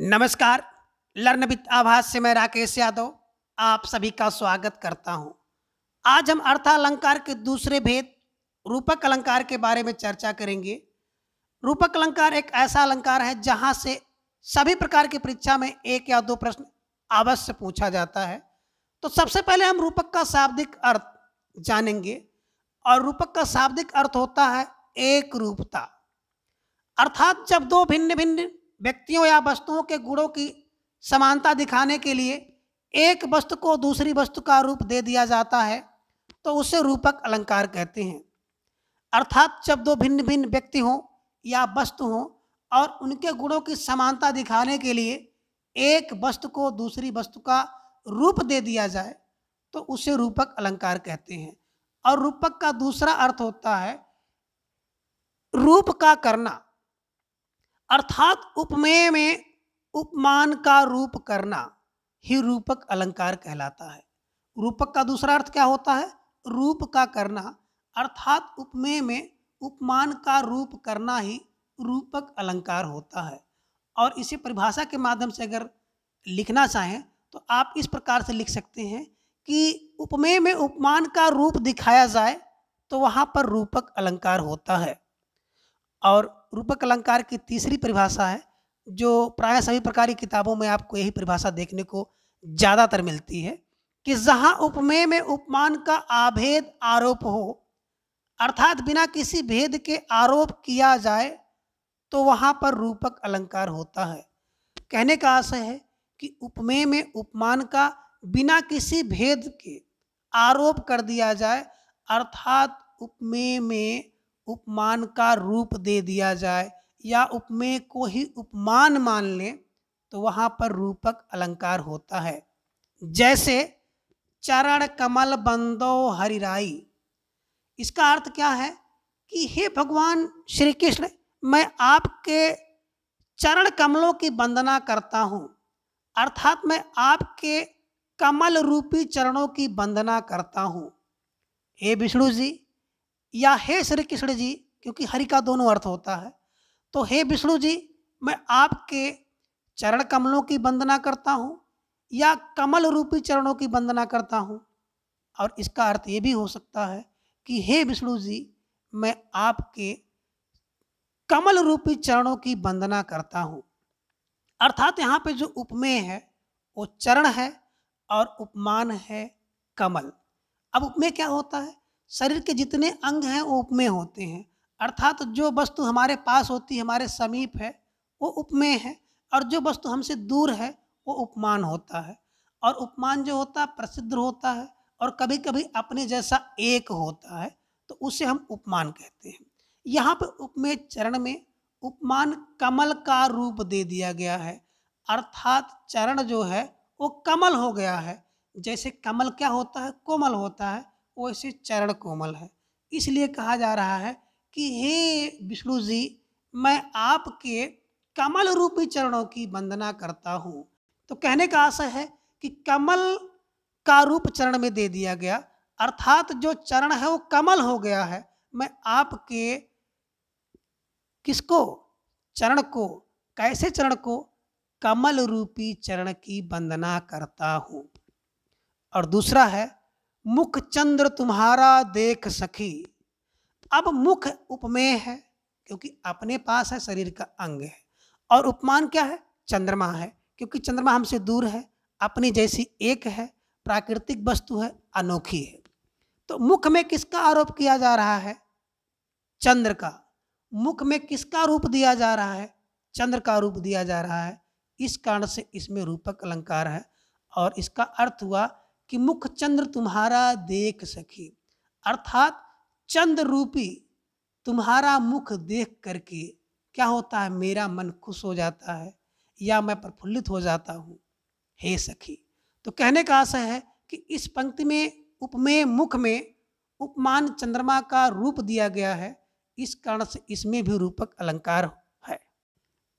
नमस्कार। Learn with आभास से मैं राकेश यादव आप सभी का स्वागत करता हूं। आज हम अर्थालंकार के दूसरे भेद रूपक अलंकार के बारे में चर्चा करेंगे। रूपक अलंकार एक ऐसा अलंकार है जहां से सभी प्रकार की परीक्षा में एक या दो प्रश्न अवश्य पूछा जाता है। तो सबसे पहले हम रूपक का शाब्दिक अर्थ जानेंगे और रूपक का शाब्दिक अर्थ होता है एक रूपता, अर्थात जब दो भिन्न भिन्न व्यक्तियों या वस्तुओं के गुणों की समानता दिखाने के लिए एक वस्तु को दूसरी वस्तु का रूप दे दिया जाता है तो उसे रूपक अलंकार कहते हैं। अर्थात जब दो भिन्न भिन्न व्यक्ति हों या वस्तु हों और उनके गुणों की समानता दिखाने के लिए एक वस्तु को दूसरी वस्तु का रूप दे दिया जाए तो उसे रूपक अलंकार कहते हैं। और रूपक का दूसरा अर्थ होता है रूप का करना, अर्थात उपमेय में उपमान का रूप करना ही रूपक अलंकार कहलाता है। रूपक का दूसरा अर्थ क्या होता है? रूप का करना, अर्थात उपमेय में उपमान का रूप करना ही रूपक अलंकार होता है। और इसे परिभाषा के माध्यम से अगर लिखना चाहें तो आप इस प्रकार से लिख सकते हैं कि उपमेय में उपमान का रूप दिखाया जाए तो वहाँ पर रूपक अलंकार होता है। और रूपक अलंकार की तीसरी परिभाषा है जो प्राय सभी प्रकार की किताबों में आपको यही परिभाषा देखने को ज़्यादातर मिलती है कि जहाँ उपमेय में उपमान का आभेद आरोप हो, अर्थात बिना किसी भेद के आरोप किया जाए तो वहाँ पर रूपक अलंकार होता है। कहने का आशय है कि उपमेय में उपमान का बिना किसी भेद के आरोप कर दिया जाए, अर्थात उपमेय में उपमान का रूप दे दिया जाए या उपमेय को ही उपमान मान लें तो वहाँ पर रूपक अलंकार होता है। जैसे चरण कमल बंदो हरिराई, इसका अर्थ क्या है कि हे भगवान श्री कृष्ण, मैं आपके चरण कमलों की वंदना करता हूँ, अर्थात मैं आपके कमल रूपी चरणों की वंदना करता हूँ। हे विष्णु जी या हे श्री कृष्ण जी, क्योंकि हरि का दोनों अर्थ होता है, तो हे विष्णु जी मैं आपके चरण कमलों की वंदना करता हूँ या कमल रूपी चरणों की वंदना करता हूँ। और इसका अर्थ ये भी हो सकता है कि हे विष्णु जी मैं आपके कमल रूपी चरणों की वंदना करता हूँ। अर्थात यहाँ पे जो उपमेय है वो चरण है और उपमान है कमल। अब उपमेय क्या होता है? शरीर के जितने अंग हैं वो उपमेय होते हैं, अर्थात जो वस्तु हमारे पास होती है, हमारे समीप है, वो उपमेय है, और जो वस्तु हमसे दूर है वो उपमान होता है। और उपमान जो होता है प्रसिद्ध होता है और कभी कभी अपने जैसा एक होता है तो उसे हम उपमान कहते हैं। यहाँ पे उपमेय चरण में उपमान कमल का रूप दे दिया गया है, अर्थात चरण जो है वो कमल हो गया है। जैसे कमल क्या होता है? कोमल होता है, वैसे चरण कोमल है। इसलिए कहा जा रहा है कि हे विष्णु जी मैं आपके कमल रूपी चरणों की वंदना करता हूँ। तो कहने का आशय है कि कमल का रूप चरण में दे दिया गया, अर्थात जो चरण है वो कमल हो गया है। मैं आपके किसको? चरण को। कैसे चरण को? कमल रूपी चरण की वंदना करता हूँ। और दूसरा है मुख चंद्र तुम्हारा देख सखी। अब मुख उपमेय है क्योंकि अपने पास है, शरीर का अंग है, और उपमान क्या है? चंद्रमा है, क्योंकि चंद्रमा हमसे दूर है, अपनी जैसी एक है, प्राकृतिक वस्तु है, अनोखी है। तो मुख में किसका आरोप किया जा रहा है? चंद्र का। मुख में किसका रूप दिया जा रहा है? चंद्र का रूप दिया जा रहा है। इस कारण से इसमें रूपक अलंकार है। और इसका अर्थ हुआ कि मुख चंद्र तुम्हारा देख सखी, अर्थात चंद्र रूपी तुम्हारा मुख देख करके क्या होता है? मेरा मन खुश हो जाता है या मैं प्रफुल्लित हो जाता हूँ, हे सखी। तो कहने का आशय है कि इस पंक्ति में उपमेय मुख में उपमान चंद्रमा का रूप दिया गया है, इस कारण से इसमें भी रूपक अलंकार है।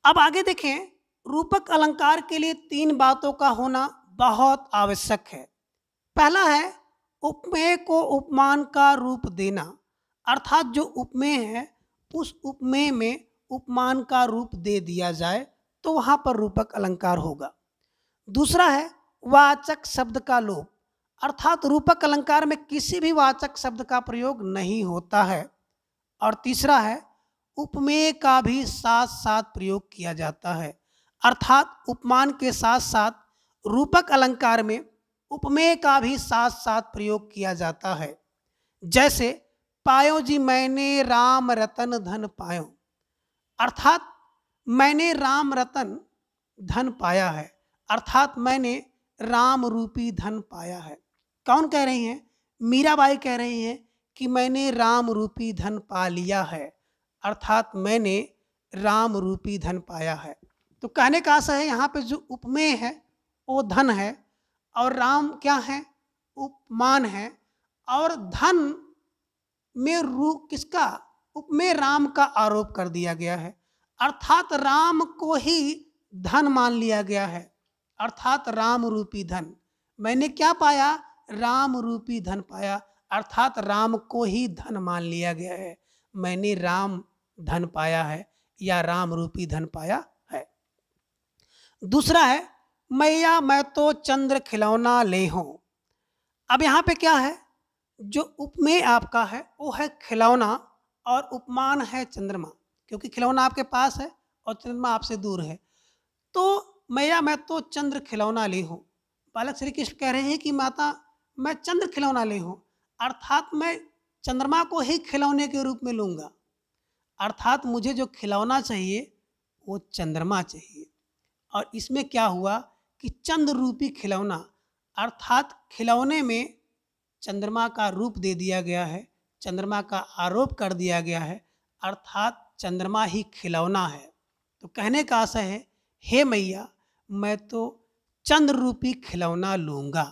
अब आगे देखें, रूपक अलंकार के लिए तीन बातों का होना बहुत आवश्यक है। पहला है उपमेय को उपमान का रूप देना, अर्थात जो उपमेय है उस उपमेय में उपमान का रूप दे दिया जाए तो वहां पर रूपक अलंकार होगा। दूसरा है वाचक शब्द का लोप, अर्थात रूपक अलंकार में किसी भी वाचक शब्द का प्रयोग नहीं होता है। और तीसरा है उपमेय का भी साथ साथ प्रयोग किया जाता है, अर्थात उपमान के साथ साथ रूपक अलंकार में उपमेय का भी साथ साथ प्रयोग किया जाता है। जैसे पायो जी मैंने राम रतन धन पायो, अर्थात मैंने राम रतन धन पाया है, अर्थात मैंने राम रूपी धन पाया है। कौन कह रही हैं? मीराबाई कह रही हैं कि मैंने राम रूपी धन पा लिया है, अर्थात मैंने राम रूपी धन पाया है। तो कहने का आशय है यहाँ पे जो उपमेय है वो धन है और राम क्या है? उपमान है। और धन में रूप किसका? उपमेय राम का आरोप कर दिया गया है, अर्थात राम को ही धन मान लिया गया है, अर्थात राम रूपी धन। मैंने क्या पाया? राम रूपी धन पाया, अर्थात राम को ही धन मान लिया गया है। मैंने राम धन पाया है या राम रूपी धन पाया है। दूसरा है मैया मैं तो चंद्र खिलौना ले हूं। अब यहाँ पे क्या है? जो उपमेय आपका है वो है खिलौना और उपमान है चंद्रमा, क्योंकि खिलौना आपके पास है और चंद्रमा आपसे दूर है। तो मैया मैं तो चंद्र खिलौना ले हूँ, बालक श्री कृष्ण कह रहे हैं कि माता मैं चंद्र खिलौना ले हूँ, अर्थात मैं चंद्रमा को ही खिलौने के रूप में लूँगा, अर्थात मुझे जो खिलौना चाहिए वो चंद्रमा चाहिए। और इसमें क्या हुआ कि चंद्र रूपी खिलौना, अर्थात खिलौने में चंद्रमा का रूप दे दिया गया है, चंद्रमा का आरोप कर दिया गया है, अर्थात चंद्रमा ही खिलौना है। तो कहने का आशय है हे मैया मैं तो चंद्र रूपी खिलौना लूँगा,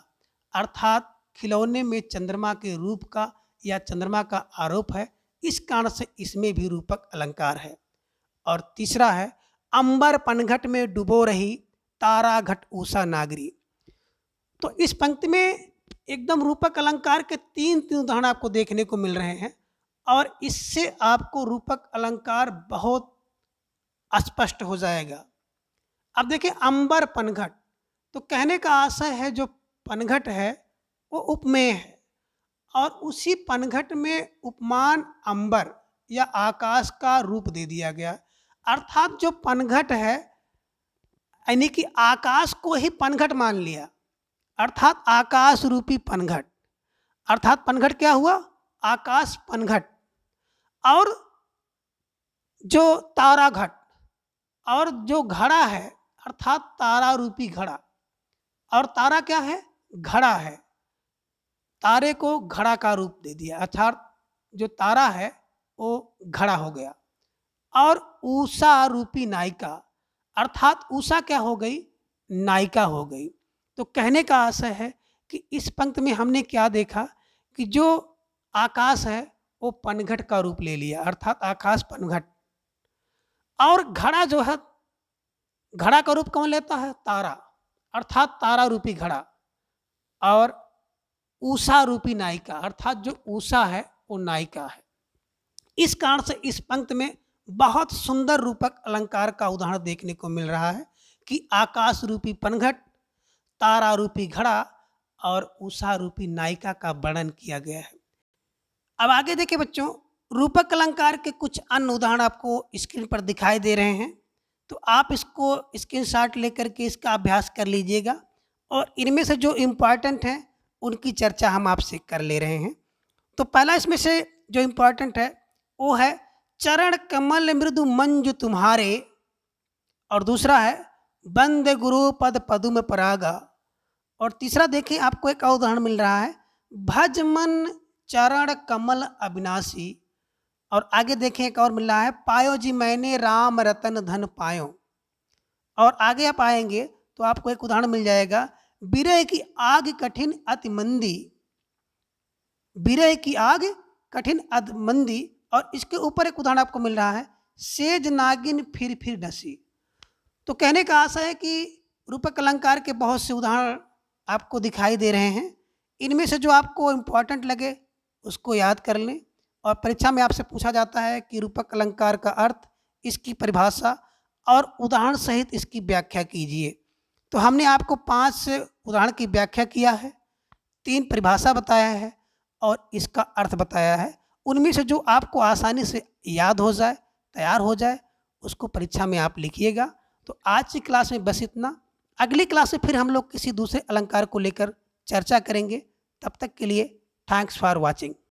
अर्थात खिलौने में चंद्रमा के रूप का या चंद्रमा का आरोप है, इस कारण से इसमें भी रूपक अलंकार है। और तीसरा है अंबर पनघट में डुबो रही तारा घट ऊषा नागरी। तो इस पंक्ति में एकदम रूपक अलंकार के तीन उदाहरण आपको देखने को मिल रहे हैं और इससे आपको रूपक अलंकार बहुत स्पष्ट हो जाएगा। अब देखिए अंबर पनघट, तो कहने का आशय है जो पनघट है वो उपमेय है और उसी पनघट में उपमान अंबर या आकाश का रूप दे दिया गया, अर्थात जो पनघट है यानी कि आकाश को ही पनघट मान लिया, अर्थात आकाश रूपी पनघट, अर्थात पनघट क्या हुआ? आकाश पनघट। और जो तारा घट और जो घड़ा है अर्थात तारा रूपी घड़ा, और तारा क्या है? घड़ा है, तारे को घड़ा का रूप दे दिया, अर्थात जो तारा है वो घड़ा हो गया। और उषा रूपी नायिका, अर्थात उषा क्या हो गई? नायिका हो गई। तो कहने का आशय है कि इस पंक्ति में हमने क्या देखा कि जो आकाश है वो पनघट का रूप ले लिया, अर्थात आकाश पनघट। और घड़ा जो है, घड़ा का रूप कौन लेता है? तारा, अर्थात तारा रूपी घड़ा। और उषा रूपी नायिका, अर्थात जो उषा है वो नायिका है। इस कारण से इस पंक्ति में बहुत सुंदर रूपक अलंकार का उदाहरण देखने को मिल रहा है कि आकाश रूपी पनघट, तारा रूपी घड़ा और उषा रूपी नायिका का वर्णन किया गया है। अब आगे देखिए बच्चों, रूपक अलंकार के कुछ अन्य उदाहरण आपको स्क्रीन पर दिखाई दे रहे हैं, तो आप इसको स्क्रीनशॉट लेकर के इसका अभ्यास कर लीजिएगा और इनमें से जो इम्पॉर्टेंट हैं उनकी चर्चा हम आपसे कर ले रहे हैं। तो पहला इसमें से जो इम्पॉर्टेंट है वो है चरण कमल मृदु मंजु तुम्हारे, और दूसरा है बंद गुरु पद पदुम परागा, और तीसरा देखिए आपको एक और उदाहरण मिल रहा है भज मन चरण कमल अविनाशी, और आगे देखें एक और मिल रहा है पायो जी मैंने राम रतन धन पायो। और आगे आप आएंगे तो आपको एक उदाहरण मिल जाएगा बिरह की आग कठिन अति मंदी, बिरह की आग कठिन अति मंदी। और इसके ऊपर एक उदाहरण आपको मिल रहा है सेज नागिन फिर डसी। तो कहने का आशा है कि रूपक अलंकार के बहुत से उदाहरण आपको दिखाई दे रहे हैं, इनमें से जो आपको इम्पोर्टेंट लगे उसको याद कर लें। और परीक्षा में आपसे पूछा जाता है कि रूपक अलंकार का अर्थ, इसकी परिभाषा और उदाहरण सहित इसकी व्याख्या कीजिए। तो हमने आपको 5 उदाहरण की व्याख्या किया है, 3 परिभाषा बताया है और इसका अर्थ बताया है। उनमें से जो आपको आसानी से याद हो जाए, तैयार हो जाए, उसको परीक्षा में आप लिखिएगा। तो आज की क्लास में बस इतना। अगली क्लास में फिर हम लोग किसी दूसरे अलंकार को लेकर चर्चा करेंगे। तब तक के लिए थैंक्स फॉर वॉचिंग।